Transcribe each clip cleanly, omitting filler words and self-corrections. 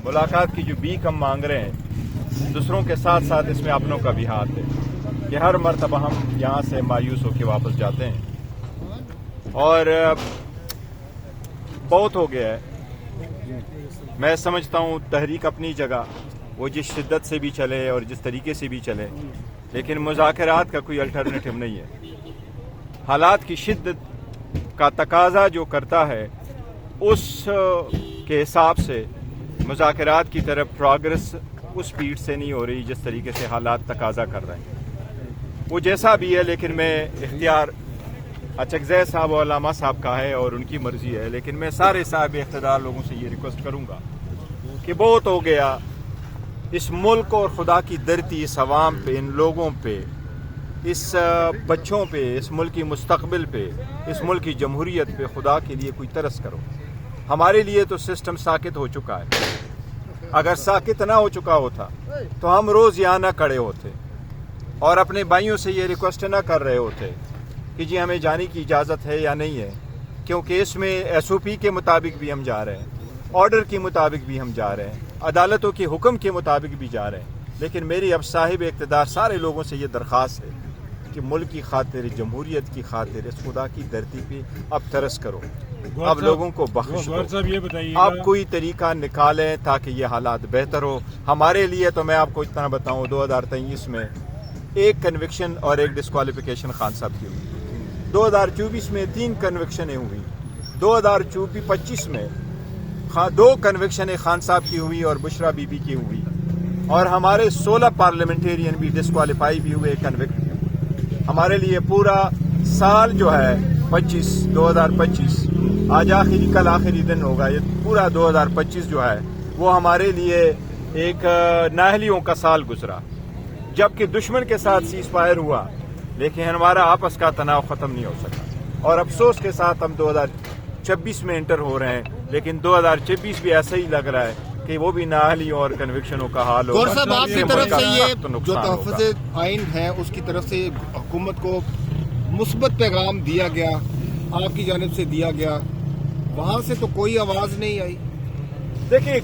मुलाकात की जो भीख हम मांग रहे हैं, दूसरों के साथ साथ इसमें अपनों का भी हाथ है कि हर मर्तबा हम यहाँ से मायूस होकर वापस जाते हैं और बहुत हो गया है। मैं समझता हूँ तहरीक अपनी जगह वो जिस शिद्दत से भी चले और जिस तरीके से भी चले, लेकिन मुज़ाकरात का कोई अल्टरनेटिव नहीं है। हालात की शिद्दत का तकाजा जो करता है उस के हिसाब से मुज़ाकरात की तरफ प्रोग्रेस उस स्पीड से नहीं हो रही जिस तरीके से हालात तकाजा कर रहे हैं। वो जैसा भी है, लेकिन मैं इख्तियार अचकज़ई साहब और अल्लामा साहब का है और उनकी मर्जी है, लेकिन मैं सारे साहब इख्तिदार लोगों से ये रिक्वेस्ट करूँगा कि बहुत हो गया। इस मुल्क और खुदा की धरती, इस अवाम पे, इन लोगों पे, इस बच्चों पे, इस मुल्क की मुस्तकबिल पे, इस मुल्क की जमहूरियत पे खुदा के लिए कोई तरस करो। हमारे लिए तो सिस्टम साकित हो चुका है। अगर साकित ना हो चुका होता तो हम रोज़ यहाँ ना खड़े होते और अपने भाइयों से ये रिक्वेस्ट ना कर रहे होते कि जी हमें जाने की इजाज़त है या नहीं है, क्योंकि इसमें SOP के मुताबिक भी हम जा रहे हैं, ऑर्डर के मुताबिक भी हम जा रहे हैं, अदालतों के हुक्म के मुताबिक भी जा रहे हैं। लेकिन मेरी अब साहिब इक़्तिदार सारे लोगों से ये दरख्वास्त है कि मुल्क की खातिर, जमहूरियत की खातिर, इस खुदा की धरती पे अब तरस करो, अब लोगों को बख्श दो, अब कोई तरीका निकालें ताकि ये हालात बेहतर हो हमारे लिए। तो मैं आपको इतना बताऊं, 2023 में एक कन्विक्शन और एक डिस्क्वालिफिकेशन खान साहब की हुई, 2024 में 3 कन्विक्शनें हुई, 2025 में 2 कन्विक्शनें खान साहब की हुई और बुशरा बीबी की हुई, और हमारे 16 पार्लियामेंटेरियन भी डिस्क्वालीफाई भी हुए, कन्विक्ट। हमारे लिए पूरा साल जो है 2025 आज कल आखिरी दिन होगा, ये पूरा 2025 जो है वो हमारे लिए एक नाअहलियों का साल गुजरा, जबकि दुश्मन के साथ सीज फायर हुआ लेकिन हमारा आपस का तनाव ख़त्म नहीं हो सका। और अफसोस के साथ हम 2026 में एंटर हो रहे हैं, लेकिन 2026 भी ऐसा ही लग रहा है कि वो भी नाअहली और कन्विक्शनों का हाल होगा। गौर साहब, आपकी तरफ से ये जो तहफ़्फ़ुज़ आइन है उसकी तरफ से हुकूमत को मुस्बत पैगाम दिया गया, आपकी जानिब से दिया गया, वहाँ से तो कोई आवाज़ नहीं आई। देखिए,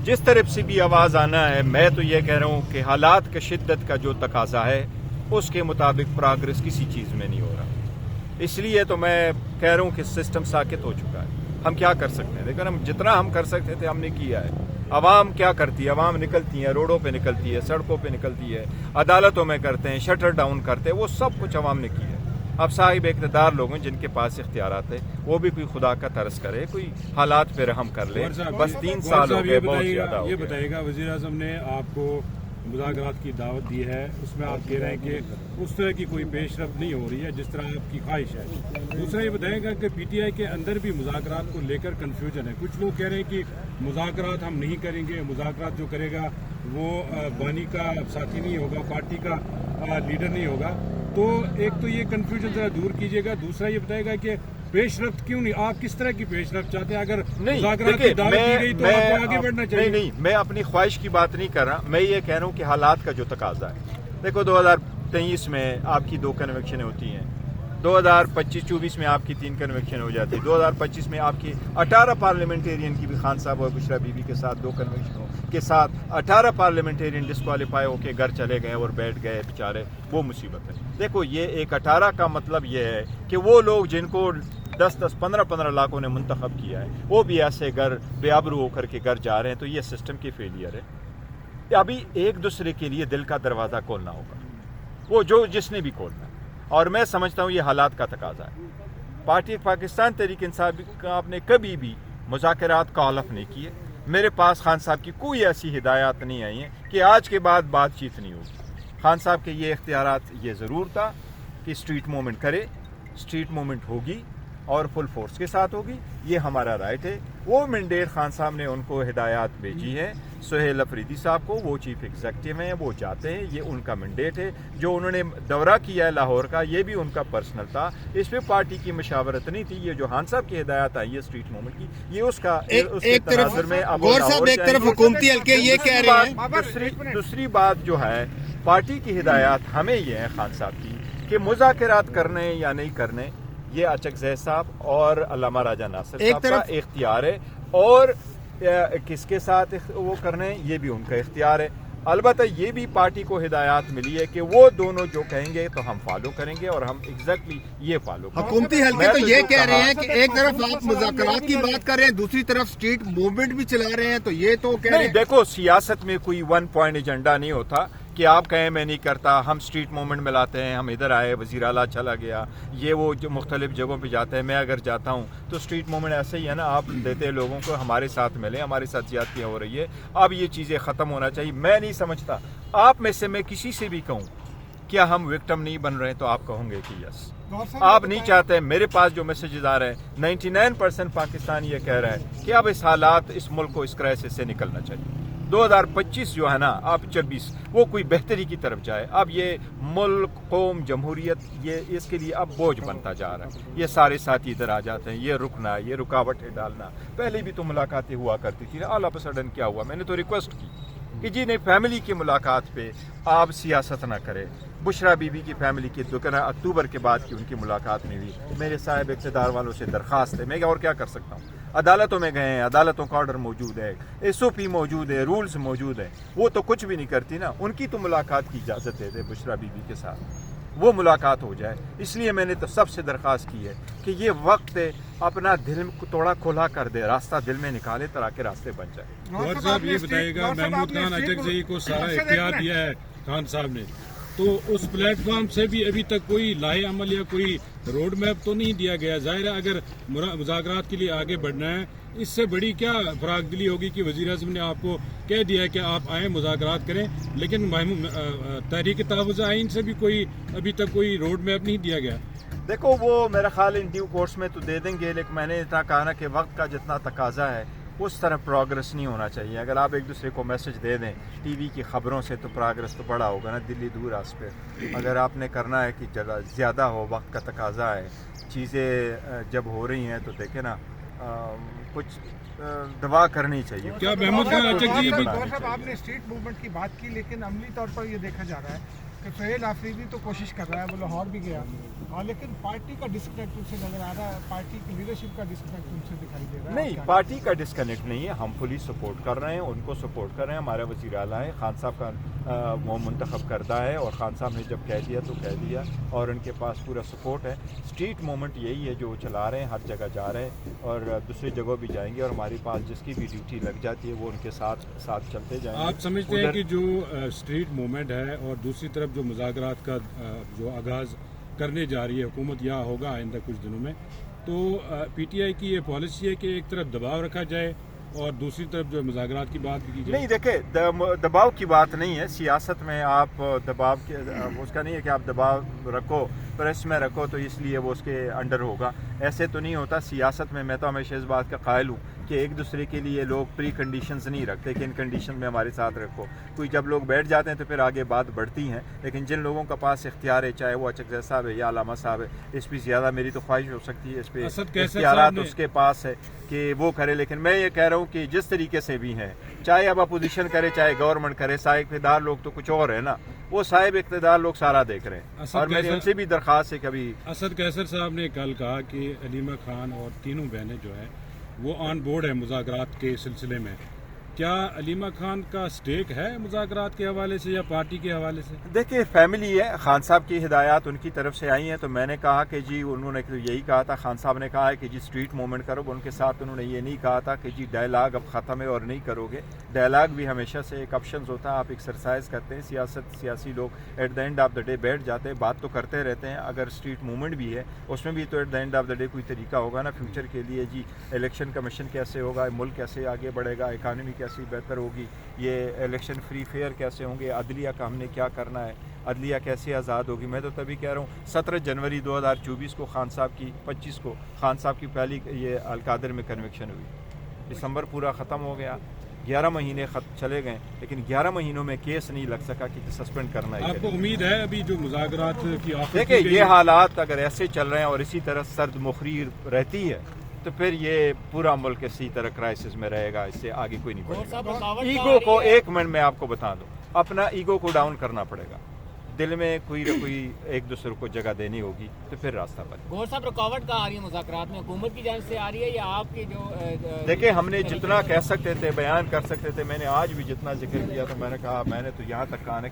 जिस तरफ से भी आवाज़ आना है, मैं तो ये कह रहा हूँ कि हालात की शिद्दत का जो तकाजा है उसके मुताबिक प्रोग्रेस किसी चीज़ में नहीं हो रहा। इसलिए तो मैं कह रहा हूँ कि सिस्टम साकित हो चुका है। हम क्या कर सकते हैं? लेकिन हम जितना हम कर सकते थे हमने किया है। अवाम क्या करती है? अवाम निकलती है, रोडों पे निकलती है, सड़कों पे निकलती है, अदालतों में करते हैं, शटर डाउन करते हैं, वो सब कुछ अवाम ने किया है। अब साहिब इक़्तिदार लोग हैं जिनके पास इख्तियारात है, वो भी कोई खुदा का तरस करे, कोई हालात पे रहम कर ले। बस 3 साल हो गए, बहुत ज़्यादा हो गया। ये बताइएगा, वज़ीर आज़म ने आपको मुज़ाकरात की दावत दी है, उसमें आप कह रहे हैं कि उस तरह की कोई पेशरफ्त नहीं हो रही है जिस तरह आपकी ख्वाहिश है। दूसरा ये बताएगा कि PTI के अंदर भी मुज़ाकरात को लेकर कन्फ्यूजन है। कुछ लोग कह रहे हैं कि मुज़ाकरात हम नहीं करेंगे, मुज़ाकरात जो करेगा वो बानी का साथी नहीं होगा, पार्टी का लीडर नहीं होगा। तो एक तो ये कन्फ्यूजन ज़रा दूर कीजिएगा। दूसरा ये बताएगा कि पेशरफ्त क्यों नहीं, आप किस तरह की पेशरफ्त चाहते हैं? अगर मुज़ाकरात की दावत दी गई तो आपको आगे बढ़ना चाहिए। नहीं, मैं अपनी ख्वाहिश की बात नहीं कर रहा, मैं ये कह रहा हूँ कि हालात का जो तकाजा है। देखो, 2023 में आपकी 2 कन्विक्शनें होती हैं, 2025-24 में आपकी 3 कन्विक्शन हो जाती है, 2025 में आपकी 18 पार्लियामेंटेरियन की भी खान साहब और बुशरा बीबी के साथ 2 कन्विक्शनों के साथ 18 पार्लियामेंटेरियन डिस्क्वालीफाई होकर घर चले गए और बैठ गए बेचारे। वो मुसीबत है। देखो, ये एक 18 का मतलब ये है कि वो लोग जिनको 10-10, 15-15 लाखों ने मुंतखब किया है, वो भी ऐसे घर बेआबरू होकर के घर जा रहे हैं। तो ये सिस्टम की फेलियर है। अभी एक दूसरे के लिए दिल का दरवाज़ा खोलना होगा, वो जो जिसने भी खोलना है। और मैं समझता हूँ ये हालात का तकाजा है। पार्टी पाकिस्तान तहरीक इंसाफ आपने कभी भी मुज़ाकरात का हलफ नहीं किए। मेरे पास खान साहब की कोई ऐसी हिदायत नहीं आई हैं कि आज के बाद बातचीत नहीं होगी। खान साहब के ये इख्तियारात ये ज़रूर था कि स्ट्रीट मूवमेंट करे, स्ट्रीट मूवमेंट होगी और फुल फोर्स के साथ होगी, ये हमारा राइट है। वो मैंडेट खान साहब ने उनको हिदायत भेजी है, सुहेल अफरीदी साहब को, वो चीफ एग्जीक्यूटिव हैं, वो चाहते हैं, ये उनका मैंडेट है। जो उन्होंने दौरा किया है लाहौर का, ये भी उनका पर्सनल था, इस पे पार्टी की मशावरत नहीं थी। ये जो खान साहब की हिदायत आई है स्ट्रीट मूवमेंट की, ये उसका एक तरफ हुकूमती हल्के ये कह रहे हैं। दूसरी बात जो है, पार्टी की हिदायत हमें ये है खान साहब की कि मुज़ाकरात करने या नहीं करने, ये अचकज़ई साहब और अल्लामा राजा नासिर साहब का इख्तियार है। और किसके साथ वो करने हैं ये भी उनका इख्तियार है। अलबत्ता ये भी पार्टी को हिदायत मिली है कि वो दोनों जो कहेंगे तो हम फॉलो करेंगे और हम एग्जैक्टली ये फॉलो करेंगे। हुकूमती हल्के तो ये कह रहे हैं कि एक तरफ आप मुज़ाकरात की बात कर रहे हैं, दूसरी तरफ स्ट्रीट मूवमेंट भी चला रहे हैं, तो ये तो कह रहे नहीं, हैं। देखो सियासत में कोई वन पॉइंट एजेंडा नहीं होता कि आप कहें मैं नहीं करता, हम स्ट्रीट मूवमेंट में लाते हैं, हम इधर आए, वज़ीर आला चला गया, ये वो जो मुख्तलिफ जगहों पे जाते हैं, मैं अगर जाता हूँ तो स्ट्रीट मूवमेंट ऐसे ही है ना, आप देते हैं लोगों को हमारे साथ मिले, हमारे साथ ज़्यादतियाँ हो रही है, अब ये चीज़ें ख़त्म होना चाहिए। मैं नहीं समझता आप में से मैं किसी से भी कहूँ क्या हम विक्टिम नहीं बन रहे, तो आप कहोगे कि यस। आप नहीं चाहते। मेरे पास जो मैसेजेस आ रहे हैं 99% पाकिस्तान ये कह रहा है कि अब इस हालात, इस मुल्क को इस क्राइसिस से निकलना चाहिए। 2025 जो है ना, अब 24 वो कोई बेहतरी की तरफ जाए। अब ये मुल्क, कौम, जमहूरियत, ये इसके लिए अब बोझ बनता जा रहा है। ये सारे साथी इधर आ जाते हैं, ये रुकना, ये रुकावटें डालना। पहले भी तो मुलाकातें हुआ करती थी, ऑल ऑफ अ सडन क्या हुआ? मैंने तो रिक्वेस्ट की कि जी नहीं, फैमिली की मुलाकात पे आप सियासत ना करें। बुशरा बीबी की फैमिली की 2 अक्टूबर के बाद की उनकी मुलाकात में हुई। मेरे साहब इक़्तिदार वालों से दरख्वास्त है, मैं और क्या कर सकता हूँ? अदालतों में गए हैं, अदालतों का ऑर्डर मौजूद है, SOP मौजूद है, रूल्स मौजूद है, वो तो कुछ भी नहीं करती ना। उनकी तो मुलाकात की इजाज़त दे दे बुशरा बीबी के साथ, वो मुलाकात हो जाए। इसलिए मैंने तो सबसे दरख्वास्त की है कि ये वक्त है, अपना दिल को थोड़ा खुला कर दे, रास्ता दिल में निकाले ताकि रास्ते बन जाए। गौर साहब ये बताइएगा, महमूद खान अचकज़ई को सारा इख्तियार दिया है खान साहब ने, तो उस प्लेटफॉर्म से भी अभी तक कोई लाहे अमल या कोई रोड मैप तो नहीं दिया गया। जाहिर है अगर मुज़ाकरात के लिए आगे बढ़ना है, इससे बड़ी क्या फराग दिली होगी कि वज़ीर आज़म ने आपको कह दिया है कि आप आए मुज़ाकरात करें, लेकिन तहरीक तहफ़्फ़ुज़ आइन से भी कोई अभी तक कोई रोड मैप नहीं दिया गया। देखो वो मेरा ख्याल इन ड्यू कोर्स में तो दे देंगे, लेकिन मैंने इतना कहा ना कि वक्त का जितना तकाजा है उस तरह प्रोग्रेस नहीं होना चाहिए। अगर आप एक दूसरे को मैसेज दे दें टीवी की खबरों से, तो प्रोग्रेस तो बड़ा होगा ना, दिल्ली दूर आस पे। अगर आपने करना है कि जगह ज़्यादा हो, वक्त का तकाजा है, चीज़ें जब हो रही हैं तो देखें ना, कुछ दवा करनी चाहिए। क्या महमूद खान अचकज़ई साहब आपने स्ट्रीट मूवमेंट की बात की, लेकिन अमली तौर पर ये देखा जा रहा है कि सुहेल आफरीदी तो कोशिश कर रहा है, वो लाहौर भी गया, और लेकिन पार्टी का डिस्कनेक्ट उनसे नजर आ रहा है, पार्टी की लीडरशिप का डिस्कनेक्ट उनसे दिखाई दे रहा है। नहीं, पार्टी का डिस्कनेक्ट नहीं है, हम पुलिस सपोर्ट कर रहे हैं, उनको सपोर्ट कर रहे हैं। हमारा वज़ीर आला है, खान साहब का वो मुंतखब करता है, और खान साहब ने जब कह दिया तो कह दिया, और उनके पास पूरा सपोर्ट है। स्ट्रीट मूवमेंट यही है जो चला रहे हैं, हर जगह जा रहे हैं और दूसरी जगह भी जाएंगे, और हमारे पास जिसकी भी ड्यूटी लग जाती है वो उनके साथ चलते जाएंगे। आप समझते हैं कि जो स्ट्रीट मूवमेंट है और दूसरी तरफ जो मुज़ाकरात का जो आगाज़ करने जा रही है हुकूमत, या होगा आइंदा कुछ दिनों में, तो PTI की ये पॉलिसी है कि एक तरफ दबाव रखा जाए और दूसरी तरफ जो मुज़ाकरात की बात भी की जाए? नहीं, देखे दबाव की बात नहीं है। सियासत में आप दबाव के उसका नहीं है कि आप दबाव रखो, प्रेस में रखो तो इसलिए वो उसके अंडर होगा, ऐसे तो नहीं होता। सियासत में मैं तो हमेशा इस बात का कायल हूँ कि एक दूसरे के लिए लोग प्री कंडीशंस नहीं रखते कि इन कंडीशन में हमारे साथ रखो। कोई जब लोग बैठ जाते हैं तो फिर आगे बात बढ़ती हैं, लेकिन जिन लोगों का पास इख्तियार है, चाहे वो अचकज़ई साहब है या अलामा साहब है, इस पर ज़्यादा मेरी तो ख्वाहिश हो सकती है, इस पर इख्तियारात उसके पास है कि वो करे। लेकिन मैं ये कह रहा हूँ कि जिस तरीके से भी हैं, चाहे अब अपोजिशन करे चाहे गवर्नमेंट करे, साहिब इक़्तिदार लोग तो कुछ और है ना, वो साहिब इक़्तिदार लोग सारा देख रहे हैं। और मेरी उनसे भी दरख्वास्त है कि अभी असद कैसर साहब ने कल कहा कि अलीमा खान और तीनों बहनें जो है वो ऑन बोर्ड है मुज़ाकरात के सिलसिले में। क्या अलीमा खान का स्टेक है मुज़ाकरात के हवाले से या पार्टी के हवाले से? देखिए, फैमिली है, खान साहब की हिदायत उनकी तरफ से आई हैं, तो मैंने कहा कि जी, उन्होंने तो यही कहा था, खान साहब ने कहा है कि जी स्ट्रीट मूवमेंट करो। उनके साथ उन्होंने ये नहीं कहा था कि जी डायलाग अब ख़त्म है और नहीं करोगे। डायलाग भी हमेशा से एक ऑप्शन होता है, आप एक्सरसाइज करते हैं। सियासी लोग at the end of the day बैठ जाते हैं, बात तो करते रहते हैं। अगर स्ट्रीट मूवमेंट भी है, उसमें भी तो at the end of the day कोई तरीका होगा ना फ्यूचर के लिए। जी इलेक्शन कमीशन कैसे होगा, मुल्क कैसे आगे बढ़ेगा, इकानमी कैसी बेहतर होगी, ये इलेक्शन फ्री फेयर कैसे होंगे, अदलिया का हमने क्या करना है, अदलिया कैसे आज़ाद होगी। मैं तो तभी कह रहा हूँ 17 जनवरी 2024 को खान साहब की 25 को खान साहब की पहली ये अलकादर में कन्विक्शन हुई। दिसंबर पूरा ख़त्म हो गया, 11 महीने चले गए, लेकिन 11 महीनों में केस नहीं लग सका कि सस्पेंड करना है। आपको उम्मीद है अभी जो मुज़ाकरात की ऑफर देखिए, ये हालात अगर ऐसे चल रहे हैं और इसी तरह सर्द मुखरी रहती है तो फिर ये पूरा मुल्क इसी तरह क्राइसिस में रहेगा, इससे आगे कोई नहीं बढ़ेगा। ईगो को, एक मिनट में आपको बता दूं, अपना ईगो को डाउन करना पड़ेगा। दिल में कोई न कोई एक दूसरे को जगह देनी होगी तो फिर रास्ता बने। गौर साहब, रुकावट कहाँ आ रही है मुज़ाकरात में? हुकूमत की जानिब से आ रही है या आपकी जो देखिए, हमने जितना कह सकते थे, बयान कर सकते थे, मैंने आज भी जितना जिक्र किया तो मैंने कहा, मैंने तो यहाँ तक कहा ना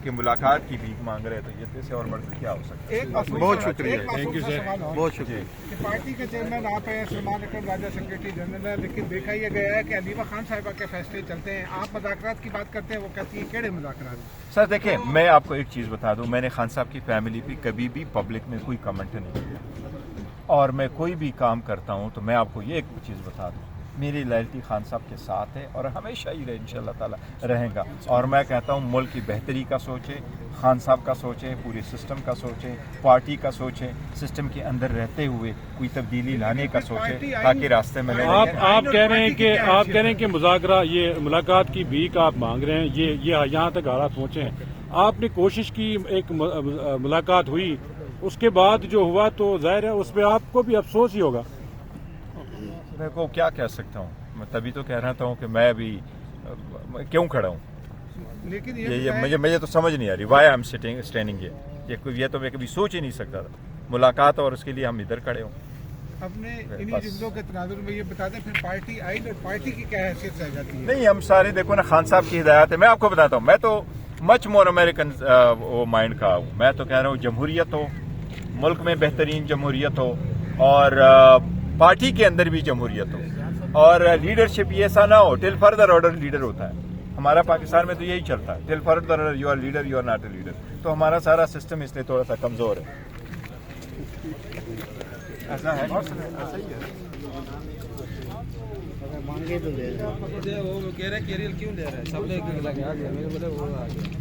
कि मुलाकात की भीख मांग रहे थे, ये से और बढ़कर क्या हो सकता है। बहुत शुक्रिया। Thank you, sir. बहुत शुक्रिया। कि पार्टी के चेयरमैन आप हैं, सलमान अकरम राजा सेक्रेटरी जनरल है, लेकिन देखा यह गया है कि अलीमा खान साहिबा के फैसले चलते हैं। आप मुज़ाकरात की बात करते हैं, वो कहती है केड़े मुज़ाकरात। सर देखिए, मैं आपको एक चीज़ बता दूं, मैंने खान साहब की फैमिली पे कभी भी पब्लिक में कोई कमेंट नहीं किया, और मैं कोई भी काम करता हूं तो मैं आपको ये एक चीज़ बता दूं, मेरी लॉयल्टी खान साहब के साथ है और हमेशा ही इंशाअल्लाह ताला रहेगा। और मैं कहता हूं मुल्क की बेहतरी का सोचें, खान साहब का सोचें, पूरे सिस्टम का सोचें, पार्टी का सोचें, सिस्टम के अंदर रहते हुए कोई तब्दीली लाने का सोचें, ताकि रास्ते में आप कह रहे हैं कि मुज़ाकरा, ये मुलाकात की भीख आप मांग रहे हैं, ये यहाँ तक हालात पहुँचे हैं। आपने कोशिश की, एक मुलाकात हुई, उसके बाद जो हुआ तो जाहिर है उस पर आपको भी अफसोस ही होगा। देखो क्या कह सकता हूँ, मैं तभी तो कह रहा था कि मैं अभी क्यों खड़ा हूँ, लेकिन ये मुझे तो समझ नहीं आ रही, वाई आई एम स्टैंडिंग ये तो मैं कभी सोच ही नहीं सकता था, मुलाकात और उसके लिए हम इधर खड़े हों। अपने इन्हीं जुमलों के तनाजुर में ये बता दें, फिर पार्टी आई और पार्टी की क्या हैसियत रह जाती है? नहीं, हम सारे देखो ना, खान साहब की हिदायत है। मैं आपको बताता हूँ, मैं तो मच मोर अमेरिकन वो माइंड का हूँ। मैं तो कह रहा हूँ जमहूरियत हो, मुल्क में बेहतरीन जमहूरियत हो, और पार्टी के अंदर भी जमहूरियत हो, और लीडरशिप ये ऐसा ना हो टिल फर्दर ऑर्डर लीडर होता है। हमारा पाकिस्तान में तो यही चलता है, till further order you are leader, you are not a leader. तो हमारा सारा सिस्टम इसलिए थोड़ा सा कमजोर है। ऐसा है, ऐसा ही है। मांगे तो दे रहे, वो कह रहे कैरियर क्यों दे रहे हैं, सब लोग लगे आ गया, मेरे बोले वो आ गया।